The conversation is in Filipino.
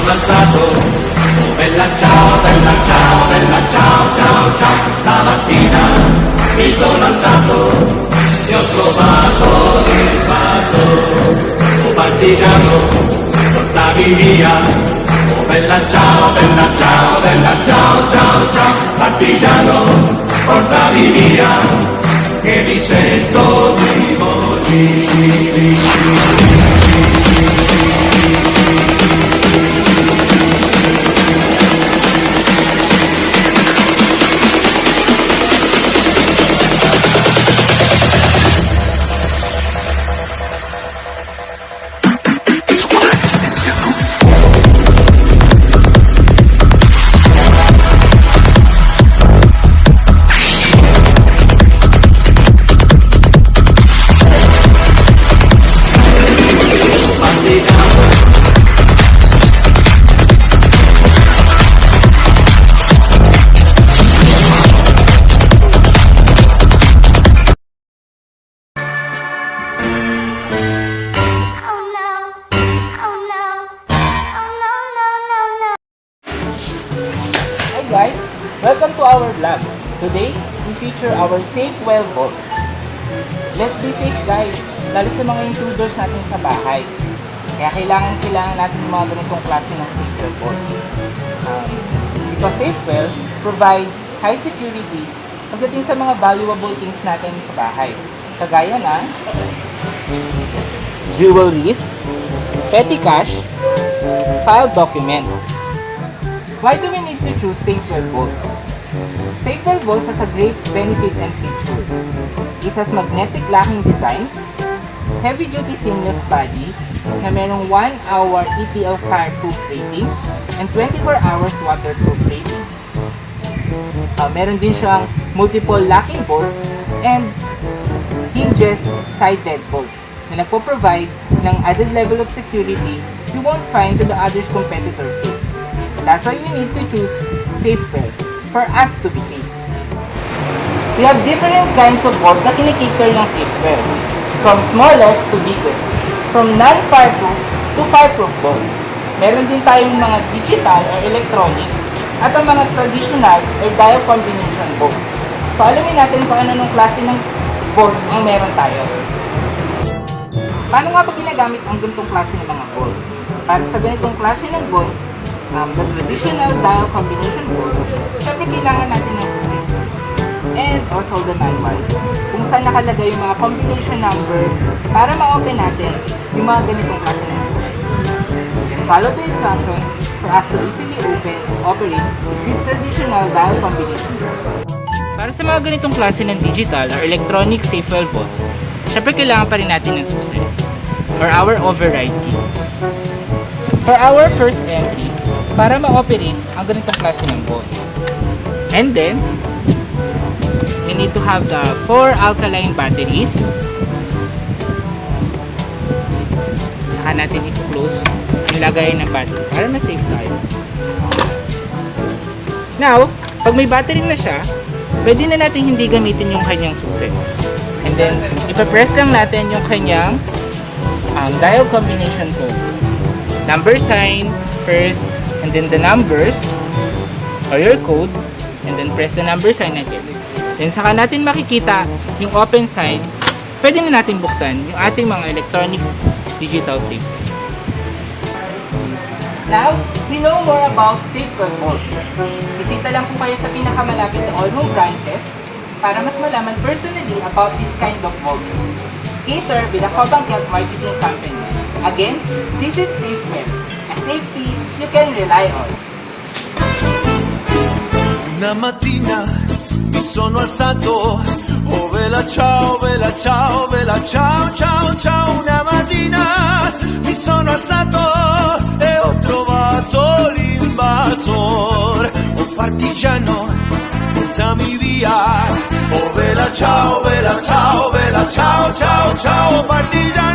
alzato, oh bella ciao, ciao, ciao, ciao. Stamattina mi sono alzato e ho trovato il vaso, oh partigiano, portami via, oh bella ciao, ciao, ciao, ciao. Partigiano, portami via, che mi sento di morire. Guys, welcome to our vlog. Today, we feature our safe well vaults. Let's be safe guys, lalo sa mga intruders natin sa bahay. Kaya kailangan natin yung mga ganitong klase ng safe well vaults. Because safe well provides high securities pagdating sa mga valuable things natin sa bahay. Kagaya na jewelries, petty cash, file documents. Why do we need to choose safe well vaults? Safe well vaults has a great benefits and features. It has magnetic locking designs, heavy-duty seamless body na merong 1-hour EPL fireproof rating and 24 hours waterproof rating. Meron din siyang multiple locking bolts and hinges side deadbolts na nagpo-provide ng added level of security you won't find to the other competitors. That's why we need to choose safe well for us to be safe. We have different kinds of bolts na kinikater ng safe well, from smallest to biggest, from non-fireproof to fireproof bolts. Meron din tayong mga digital or electronic at ang mga traditional or dial combination bolts. So alamin natin kung ano nung klase ng bolt ang meron tayo. Paano nga ba ginagamit ang ganitong klase ng mga bolt? Para sa ganitong klase ng bolt, the traditional dial combination bolt, syempre kailangan natin ng susi. And also the manual, kung saan nakalagay yung mga combination numbers para ma-open natin yung mga ganitong klase ng susi. Then follow the instructions for us to easily open and operate this traditional dial combination bolt. Para sa mga ganitong klase ng digital or electronic safe well bolts, syempre kailangan pa rin natin ng susi or our override key. For our first entry, para ma-operate ang ganitong klase ng bolt. And then, we need to have the 4 alkaline batteries. Saka natin i-close ang lagayan ng battery para ma-save tayo. Now, pag may battery na siya, pwede na natin hindi gamitin yung kanyang susi. And then, ipapress lang natin yung kanyang dial combination code. Number sign first, and then the numbers or your code, and then press the number sign again. Then saka natin makikita yung open sign, pwede na natin buksan yung ating mga electronic digital safe. Now, we know more about safe well vaults. Bisita lang po kayo sa pinakamalapit na Allhome branches para mas malaman personally about this kind of vaults. Cater with a Bulacan marketing company. Again, this is safe well, a safety you can rely on. Una mattina mi sono alzato, oh vela ciao, ciao, ciao. Una mattina mi sono alzato e ho trovato l'invasor, oh partigiano, portami via, oh vela ciao, ciao, ciao, partigiano.